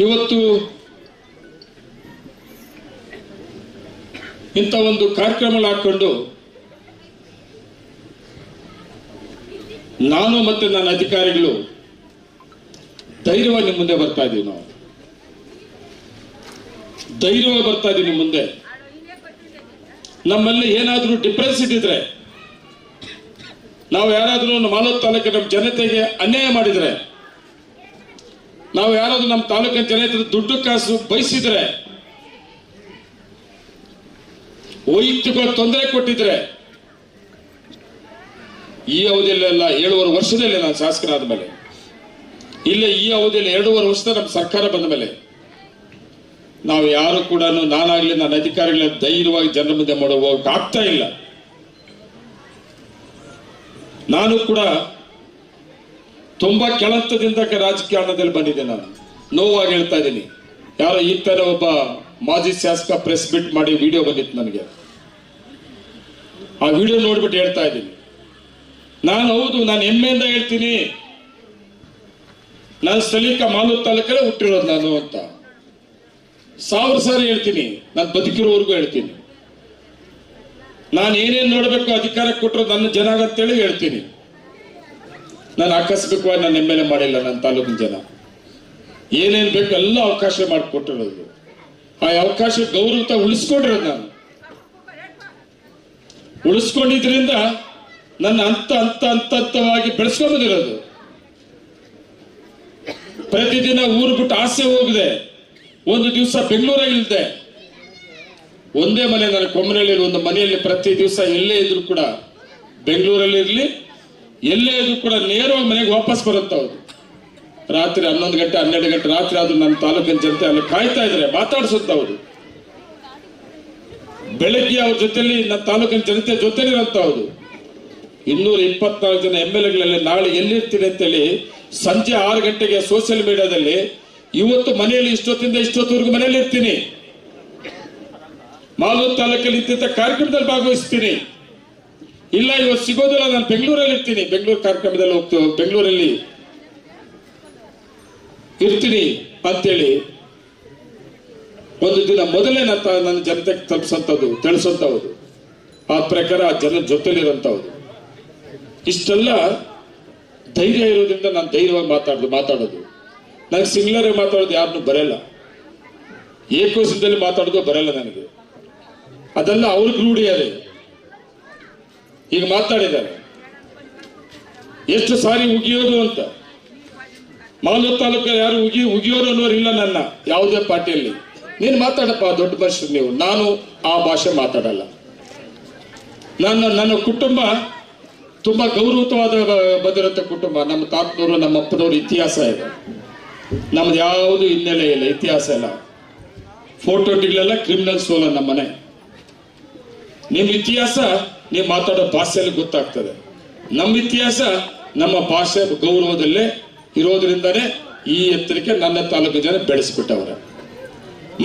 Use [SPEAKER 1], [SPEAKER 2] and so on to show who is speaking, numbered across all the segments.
[SPEAKER 1] ಇವತ್ತು ಇಂಥ ಒಂದು ಕಾರ್ಯಕ್ರಮ ಹಾಕೊಂಡು ನಾನು ಮತ್ತೆ ನನ್ನ ಅಧಿಕಾರಿಗಳು ಧೈರ್ಯವಾಗಿ ನಿಮ್ಮ ಮುಂದೆ ಬರ್ತಾ ಇದ್ದೀವಿ. ನಾವು ಧೈರ್ಯವಾಗಿ ಬರ್ತಾ ಇದ್ದೀವಿ ನಿಮ್ಮ ಮುಂದೆ. ನಮ್ಮಲ್ಲಿ ಏನಾದರೂ ಡಿಫರೆನ್ಸ್ ಇದ್ದಿದ್ರೆ, ನಾವು ಯಾರಾದರೂ ಮಾಲೂರು ತಾಲೂಕಿನ ನಮ್ಮ ಜನತೆಗೆ ಅನ್ಯಾಯ ಮಾಡಿದ್ರೆ, ನಾವು ಯಾರಾದ್ರೂ ನಮ್ಮ ತಾಲೂಕಿನ ಜನತೆ ದುಡ್ಡು ಕಾಸು ಬಯಸಿದ್ರೆ, ವೈಯಕ್ತಿಕ ತೊಂದರೆ ಕೊಟ್ಟಿದ್ರೆ, ಈ ಅವಧಿಯಲ್ಲೆಲ್ಲ 7.5 ವರ್ಷದಲ್ಲಿ ನಾನು ಶಾಸಕರಾದ ಮೇಲೆ, ಇಲ್ಲ ಈ ಅವಧಿಯಲ್ಲಿ 2.5 ವರ್ಷದ ನಮ್ಮ ಸರ್ಕಾರ ಬಂದ ಮೇಲೆ ನಾವು ಯಾರು ಕೂಡ ನಾನಾಗ್ಲಿ ನನ್ನ ಅಧಿಕಾರಿಗಳ ಧೈರ್ಯವಾಗಿ ಜನರ ಮುಂದೆ ಹೋಗಕ್ಕೆ ಆಗ್ತಾ ಇಲ್ಲ. ನಾನು ಕೂಡ ತುಂಬಾ ಕೆಳಹಂತದಿಂದ ರಾಜಕಾರಣದಲ್ಲಿ ಬಂದಿದ್ದೆ. ನಾನು ನೋವಾಗಿ ಹೇಳ್ತಾ ಇದ್ದೀನಿ. ಯಾರೋ ಈ ತರ ಒಬ್ಬ ಮಾಜಿ ಶಾಸಕ ಪ್ರೆಸ್ ಬಿಟ್ ಮಾಡಿ ವಿಡಿಯೋ ಬಂದಿತ್ತು ನನಗೆ. ಆ ವಿಡಿಯೋ ನೋಡ್ಬಿಟ್ಟು ಹೇಳ್ತಾ ಇದ್ದೀನಿ, ನಾನು ಹೌದು, ನಾನು ಹೆಮ್ಮೆಯಿಂದ ಹೇಳ್ತೀನಿ, ನಾನು ಸ್ಥಳೀಕ ಮಾಲೂರು ತಾಲೂಕಲ್ಲೇ ಹುಟ್ಟಿರೋದು ನಾನು ಅಂತ 1000 ಸಾರಿ ಹೇಳ್ತೀನಿ. ನಾನು ಬದುಕಿರೋವರೆಗೂ ಹೇಳ್ತೀನಿ. ನಾನು ಏನೇನು ನೋಡಬೇಕು ಅಧಿಕಾರ ಕೊಟ್ಟರು ನನ್ನ ಜನ ಅಂತೇಳಿ ಹೇಳ್ತೀನಿ. ನಾನು ಆಕಸ್ಮಿಕವಾಗಿ ನಾನು ಎಮ್ ಎಲ್ ಎ ಮಾಡಿಲ್ಲ. ನನ್ನ ತಾಲೂಕಿನ ಜನ ಏನೇನು ಬೇಕು ಎಲ್ಲ ಅವಕಾಶ ಮಾಡಿಕೊಟ್ಟಿರೋದು. ಆ ಅವಕಾಶ ಗೌರವ ಉಳಿಸ್ಕೊಂಡಿರೋದು. ನಾನು ಉಳಿಸ್ಕೊಂಡಿದ್ರಿಂದ ನನ್ನ ಹಂತವಾಗಿ ಬೆಳೆಸ್ಕೊಂಬಂದಿರೋದು. ಪ್ರತಿದಿನ ಊರು ಬಿಟ್ಟು ಆಸೆ ಹೋಗಿದೆ. ಒಂದು ದಿವಸ ಬೆಂಗಳೂರಾಗಿಲ್ದೆ ಒಂದೇ ಮನೆ, ನನ್ನ ಕೊಮ್ಮನಹಳ್ಳಿ ಒಂದು ಮನೆಯಲ್ಲಿ ಪ್ರತಿ ದಿವಸ ಎಲ್ಲೇ ಇದ್ರು ಕೂಡ, ಬೆಂಗಳೂರಲ್ಲಿ ಇರಲಿ ಎಲ್ಲೇ ಇದ್ರು ಕೂಡ ನೇರವಾಗಿ ಮನೆಗೆ ವಾಪಸ್ ಬರುತ್ತವ್ರು. ರಾತ್ರಿ 11 ಗಂಟೆ 12 ಗಂಟೆ ರಾತ್ರಿ ಆದ್ರೂ ನನ್ನ ತಾಲೂಕಿನ ಜನತೆ ಅಲ್ಲಿ ಕಾಯ್ತಾ ಇದ್ರೆ ಮಾತಾಡ್ಸುತ್ತವ್ರು. ಬೆಳಗ್ಗೆ ಅವ್ರ ಜೊತೆಲಿ ನನ್ನ ತಾಲೂಕಿನ ಜನತೆ ಜೊತೆಲಿ ಇರೋಂಥವ್ರು. 224 ಜನ MLAಗಳಲ್ಲಿ ನಾಳೆ ಎಲ್ಲಿರ್ತೀನಿ ಅಂತೇಳಿ ಸಂಜೆ 6 ಗಂಟೆಗೆ ಸೋಷಿಯಲ್ ಮೀಡಿಯಾದಲ್ಲಿ ಇವತ್ತು ಮನೆಯಲ್ಲಿ ಇಷ್ಟೊತ್ತಿಂದ ಇಷ್ಟೊತ್ತವರೆಗೂ ಮನೆಯಲ್ಲಿ ಇರ್ತೀನಿ, ಮಾಲೂರು ತಾಲೂಕಲ್ಲಿ ಇಂಥ ಕಾರ್ಯಕ್ರಮದಲ್ಲಿ ಭಾಗವಹಿಸ್ತೀನಿ, ಇಲ್ಲ ಇವತ್ತು ಸಿಗೋದಿಲ್ಲ ನಾನು ಬೆಂಗಳೂರಲ್ಲಿ ಇರ್ತೀನಿ, ಬೆಂಗಳೂರು ಕಾರ್ಯಕ್ರಮದಲ್ಲಿ ಹೋಗ್ತೀವಿ, ಬೆಂಗಳೂರಲ್ಲಿ ಇರ್ತೀನಿ ಅಂತೇಳಿ ಒಂದು ದಿನ ಮೊದಲೇ ನನ್ನ ಜನತೆಗೆ ತಲುಪಿಸಂಥದ್ದು ತಿಳಿಸಂಥವ್ರು. ಆ ಪ್ರಕಾರ ಆ ಜನ ಜೊತೆಲಿರೋಂಥವ್ರು. ಇಷ್ಟೆಲ್ಲ ಧೈರ್ಯ ಇರೋದ್ರಿಂದ ನಾನು ಧೈರ್ಯವಾಗಿ ಮಾತಾಡೋದು. ನನಗೆ ಸಿಂಗ್ಲರ್ ಮಾತಾಡೋದು ಯಾರನ್ನೂ ಬರಲ್ಲ, ಏಕೋಶದಲ್ಲಿ ಮಾತಾಡೋದು ಬರಲ್ಲ ನನಗೆ. ಅದೆಲ್ಲ ಅವ್ರಿಗೆ ರೂಢಿ ಅದೇ. ಈಗ ಮಾತಾಡಿದ್ದಾರೆ ಎಷ್ಟು ಸಾರಿ ಉಗಿಯೋದು ಅಂತ. ಮಾಲೂರು ತಾಲೂಕಲ್ಲಿ ಯಾರು ಉಗಿಯೋರು ಅನ್ನೋರು ಇಲ್ಲ ನನ್ನ ಯಾವುದೇ ಪಾರ್ಟಿಯಲ್ಲಿ. ನೀನು ಮಾತಾಡಪ್ಪ, ದೊಡ್ಡ ಭಾಷೆ ನೀವು. ನಾನು ಆ ಭಾಷೆ ಮಾತಾಡಲ್ಲ. ನನ್ನ ಕುಟುಂಬ ತುಂಬಾ ಗೌರವವಾದ ಬಂದಿರುತ್ತೆ ಕುಟುಂಬ. ನಮ್ಮ ತಾತನವರು ನಮ್ಮ ಅಪ್ಪನವರು ಇತಿಹಾಸ ಇದೆ. ನಮ್ದು ಯಾವುದು ಹಿನ್ನೆಲೆ ಇಲ್ಲ, ಇತಿಹಾಸ ಇಲ್ಲ. ಫೋಟೋಟಿಗಳೆಲ್ಲ ಕ್ರಿಮಿನಲ್ ಸೋಲ ನಮ್ಮ ಮನೆ. ನಿಮ್ಮ ಇತಿಹಾಸ ನೀವು ಮಾತಾಡೋ ಭಾಷೆಯಲ್ಲಿ ಗೊತ್ತಾಗ್ತದೆ. ನಮ್ಮ ಇತಿಹಾಸ ನಮ್ಮ ಭಾಷೆ ಗೌರವದಲ್ಲೇ ಇರೋದ್ರಿಂದನೇ ಈ ಎತ್ತರಕ್ಕೆ ನನ್ನ ತಾಲೂಕು ಜನ ಬೆಳೆಸ್ಬಿಟ್ಟವ್ರೆ.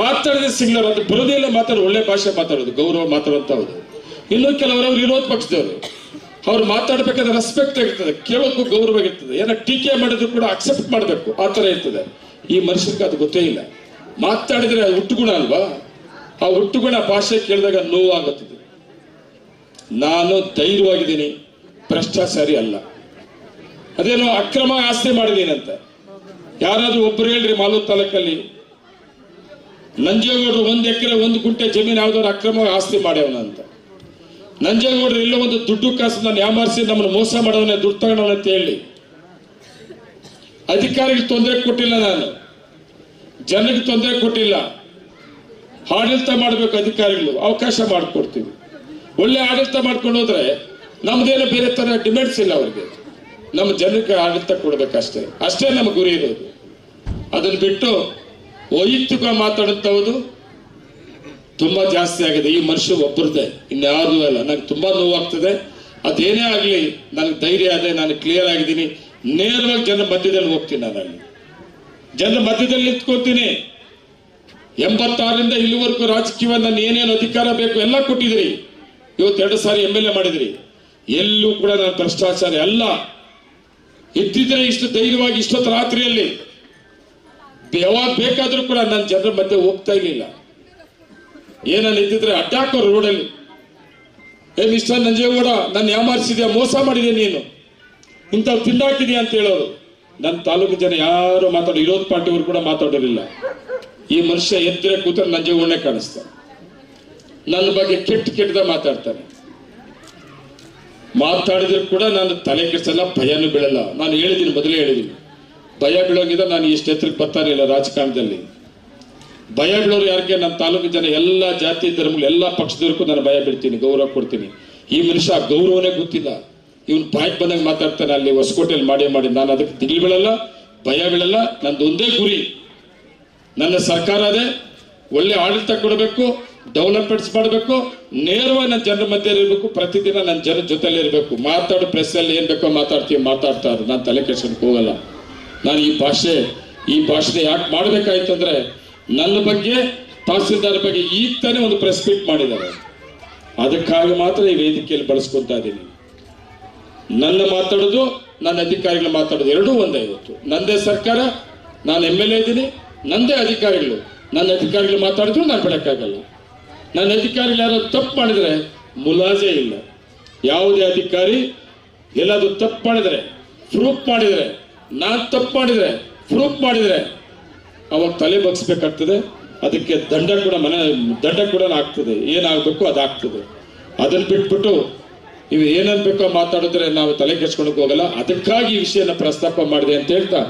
[SPEAKER 1] ಮಾತಾಡಿದ್ರೆ ಸಿಂಗ್ಲರ್ ಅದು ಬರೋದಿಲ್ಲ. ಮಾತಾಡೋ ಒಳ್ಳೆ ಭಾಷೆ ಮಾತಾಡೋದು, ಗೌರವ ಮಾತಾಡುವಂಥವ್ರು. ಇನ್ನೂ ಕೆಲವರವ್ರು ವಿರೋಧ ಪಕ್ಷದವರು, ಅವ್ರು ಮಾತಾಡ್ಬೇಕಾದ್ರೆ ರೆಸ್ಪೆಕ್ಟ್ ಆಗಿರ್ತದೆ, ಕೇಳೋಕ್ಕೂ ಗೌರವ ಇರ್ತದೆ. ಏನೋ ಟೀಕೆ ಮಾಡಿದ್ರು ಕೂಡ ಅಕ್ಸೆಪ್ಟ್ ಮಾಡಬೇಕು, ಆ ಥರ ಇರ್ತದೆ. ಈ ಮನುಷ್ಯನಿಗೆ ಅದು ಗೊತ್ತೇ ಇಲ್ಲ. ಮಾತಾಡಿದ್ರೆ ಅದು ಹುಟ್ಟುಗುಣ ಅಲ್ವಾ? ಆ ಹುಟ್ಟುಗುಣ ಭಾಷೆ ಕೇಳಿದಾಗ ನೋವಾಗುತ್ತದೆ. ನಾನು ಧೈರ್ಯವಾಗಿದ್ದೀನಿ, ಭ್ರಷ್ಟಾಚಾರಿ ಅಲ್ಲ. ಅದೇನೋ ಅಕ್ರಮ ಆಸ್ತಿ ಮಾಡಿದ್ದೀನಿ ಅಂತ ಯಾರಾದ್ರೂ ಒಬ್ಬರು ಹೇಳ್ರಿ ಮಾಲೂರು ತಾಲೂಕಲ್ಲಿ ನಂಜೇಗೌಡರು 1 ಎಕರೆ 1 ಗುಂಟೆ ಜಮೀನು ಯಾವ್ದಾದ್ರು ಅಕ್ರಮ ಆಸ್ತಿ ಮಾಡ್ಯವನ ಅಂತ. ನಂಜೇಗೌಡರು ಎಲ್ಲ ಒಂದು ದುಡ್ಡು ಕಾಸು ನಾನು ಯಾಮಾರಿಸಿ ನಮ್ಮನ್ನು ಮೋಸ ಮಾಡೋವನ್ನ ದುಡ್ಡು ತಗೊಂಡವನ ಅಂತ ಹೇಳಿ ಅಧಿಕಾರಿಗಳಿಗೆ ತೊಂದರೆ ಕೊಟ್ಟಿಲ್ಲ, ನಾನು ಜನರಿಗೆ ತೊಂದರೆ ಕೊಟ್ಟಿಲ್ಲ. ಆಡಳಿತ ಮಾಡಬೇಕು ಅಧಿಕಾರಿಗಳು, ಅವಕಾಶ ಮಾಡಿಕೊಡ್ತೀವಿ. ಒಳ್ಳೆ ಆಡಳಿತ ಮಾಡ್ಕೊಂಡು ಹೋದ್ರೆ ನಮ್ದೇನೋ ಬೇರೆ ತರ ಡಿಮ್ಯಾಂಡ್ಸ್ ಇಲ್ಲ ಅವ್ರಿಗೆ. ನಮ್ಮ ಜನಕ್ಕೆ ಆಡಳಿತ ಕೊಡ್ಬೇಕಷ್ಟೇ, ಅಷ್ಟೇ ನಮ್ಮ ಗುರಿ ಇರೋದು. ಅದನ್ನ ಬಿಟ್ಟು ವೈಯಕ್ತಿಕ ಮಾತಾಡುತ್ತವುದು ತುಂಬಾ ಜಾಸ್ತಿ ಆಗಿದೆ. ಈ ಮನುಷ್ಯ ಒಬ್ಬರದೇ, ಇನ್ಯಾವುದೂ ಅಲ್ಲ. ನನಗೆ ತುಂಬಾ ನೋವಾಗ್ತದೆ. ಅದೇನೇ ಆಗಲಿ ನನಗೆ ಧೈರ್ಯ ಅದೇ, ನಾನು ಕ್ಲಿಯರ್ ಆಗಿದ್ದೀನಿ. ನೇರವಾಗಿ ಜನರ ಮಧ್ಯದಲ್ಲಿ ಹೋಗ್ತೀನಿ. ನಾನು ಅಲ್ಲಿ ಜನರ ಮಧ್ಯದಲ್ಲಿ ನಿಂತ್ಕೊಳ್ತೀನಿ. 86ರಿಂದ ಇಲ್ಲಿವರೆಗೂ ರಾಜಕೀಯ ನನ್ನ ಏನೇನು ಅಧಿಕಾರ ಬೇಕು ಎಲ್ಲ ಕೊಟ್ಟಿದ್ರಿ. ಇವತ್ತು 2 ಸಾರಿ MLA ಮಾಡಿದ್ರಿ. ಎಲ್ಲೂ ಕೂಡ ನಾನು ಭ್ರಷ್ಟಾಚಾರ ಅಲ್ಲ. ಇದ್ದಿದ್ರೆ ಇಷ್ಟು ಧೈರ್ಯವಾಗಿ ಇಷ್ಟೊತ್ತು ರಾತ್ರಿಯಲ್ಲಿ ಯಾವಾಗ ಬೇಕಾದ್ರೂ ಕೂಡ ನನ್ನ ಜನರ ಮಧ್ಯೆ ಹೋಗ್ತಾ ಇರ್ಲಿಲ್ಲ. ಏನನ್ನ ಇದ್ದಿದ್ರೆ ಅಡ್ಡಾಕೋರು ರೋಡಲ್ಲಿ, ಮಿಸ್ಟರ್ ನಂಜೇಗೌಡ ನನ್ನ ಯಾಮಾರಿಸಿದ್ಯಾ, ಮೋಸ ಮಾಡಿದ್ಯಾ, ನೀನು ಇಂಥ ತಿಂದಾಕಿದ್ಯಾ ಅಂತ ಹೇಳೋರು. ನನ್ನ ತಾಲೂಕು ಜನ ಯಾರು ಮಾತಾಡೋ, ವಿರೋಧ ಪಾರ್ಟಿಯವರು ಕೂಡ ಮಾತಾಡೋರಿಲ್ಲ. ಈ ಮನುಷ್ಯ ಎದ್ರೆ ಕೂತ್ರೆ ನಂಜೇಗೌಡನೇ ಕಾಣಿಸ್ತಾನೆ. ನನ್ನ ಬಗ್ಗೆ ಕೆಟ್ಟದ ಮಾತಾಡ್ತಾನೆ. ಮಾತಾಡಿದ್ರು ಕೂಡ ನಾನು ತಲೆ ಕೆಡಿಸಲ್ಲ, ಭಯನೂ ಬೀಳಲ್ಲ. ನಾನು ಹೇಳಿದ್ದೀನಿ, ಮೊದಲೇ ಹೇಳಿದ್ದೀನಿ, ಭಯ ಬೀಳೋಂಗಿದ್ರೆ ನಾನು ಇಷ್ಟು ಎತ್ತರಕ್ಕೆ ಬರ್ತಾನಿಲ್ಲ ರಾಜಕಾರಣದಲ್ಲಿ. ಭಯ ಬೀಳೋರು ಯಾರಿಗೆ? ನನ್ನ ತಾಲೂಕು ಜನ ಎಲ್ಲ ಜಾತಿ ಧರ್ಮಗಳು ಎಲ್ಲ ಪಕ್ಷದವರೆಗೂ ನಾನು ಭಯ ಬೀಳ್ತೀನಿ, ಗೌರವ ಕೊಡ್ತೀನಿ. ಈ ಮನುಷ್ಯ ಗೌರವನೇ ಗೊತ್ತಿಲ್ಲ, ಇವನು ಬಾಯ್ಗೆ ಬಂದಾಗ ಮಾತಾಡ್ತಾನೆ. ಅಲ್ಲಿ ಹೊಸಕೋಟೆಯಲ್ಲಿ ಮಾಡಿ ನಾನು ಅದಕ್ಕೆ ದಿಗ್ಲು ಬೀಳಲ್ಲ, ಭಯ ಬೀಳಲ್ಲ. ನಂದು ಒಂದೇ ಗುರಿ, ನನ್ನ ಸರ್ಕಾರ ಅದೇ, ಒಳ್ಳೆ ಆಡಳಿತ ಕೊಡಬೇಕು, ಡೆವಲಪ್ಮೆಂಟ್ಸ್ ಮಾಡಬೇಕು, ನೇರವಾಗಿ ನನ್ನ ಜನರ ಮಧ್ಯೆ ಇರಬೇಕು, ಪ್ರತಿದಿನ ನನ್ನ ಜನರ ಜೊತೆಲಿ ಇರಬೇಕು. ಮಾತಾಡೋ ಪ್ರೆಸ್ಸಲ್ಲಿ ಏನ್ ಬೇಕೋ ಮಾತಾಡ್ತಾರೆ, ನಾನು ತಲೆ ಕೆಡ್ಸೋಕೆ ಹೋಗಲ್ಲ. ನಾನು ಈ ಭಾಷಣ ಯಾಕೆ ಮಾಡ್ಬೇಕಾಯ್ತು ಅಂದ್ರೆ, ನನ್ನ ಬಗ್ಗೆ ತಹಸೀಲ್ದಾರ್ ಬಗ್ಗೆ ಈಗ ತಾನೇ ಒಂದು ಪ್ರೆಸ್ ಮೀಟ್ ಮಾಡಿದ್ದಾರೆ, ಅದಕ್ಕಾಗಿ ಮಾತ್ರ ಈ ವೇದಿಕೆಯಲ್ಲಿ ಬಳಸ್ಕೊತಾ ಇದ್ದೀನಿ. ನನ್ನ ಮಾತಾಡೋದು, ನನ್ನ ಅಧಿಕಾರಿಗಳು ಮಾತಾಡೋದು ಎರಡೂ ಒಂದೇ. ಇವತ್ತು ನಂದೇ ಸರ್ಕಾರ, ನಾನು MLA ಇದ್ದೀನಿ, ನಂದೇ ಅಧಿಕಾರಿಗಳು. ನನ್ನ ಅಧಿಕಾರಿಗಳು ಮಾತಾಡಿದ್ರು ನಾನು ಬಿಡಕ್ಕಾಗಲ್ಲ. ನನ್ನ ಅಧಿಕಾರಿಗಳು ಯಾರು ತಪ್ಪು ಮಾಡಿದ್ರೆ ಮುಲಾಜೆ ಇಲ್ಲ. ಯಾವುದೇ ಅಧಿಕಾರಿ ಎಲ್ಲಾದ್ರೂ ತಪ್ಪು ಮಾಡಿದ್ರೆ, ಪ್ರೂಫ್ ಮಾಡಿದ್ರೆ, ನಾನು ತಪ್ಪು ಮಾಡಿದ್ರೆ ಪ್ರೂಫ್ ಮಾಡಿದ್ರೆ ಅವಾಗ ತಲೆ ಬಗ್ಸ್ಬೇಕಾಗ್ತದೆ. ಅದಕ್ಕೆ ದಂಡ ಕೂಡ ಆಗ್ತದೆ. ಏನಾಗಬೇಕು ಅದಾಗ್ತದೆ. ಅದನ್ನ ಬಿಟ್ಬಿಟ್ಟು ಇವು ಏನನ್ಬೇಕೋ ಮಾತಾಡಿದ್ರೆ ನಾವು ತಲೆ ಕೆಡ್ಸ್ಕೊಳಕ್ ಹೋಗಲ್ಲ. ಅದಕ್ಕಾಗಿ ಈ ವಿಷಯನ ಪ್ರಸ್ತಾಪ ಮಾಡಿದೆ ಅಂತ ಹೇಳ್ತಾ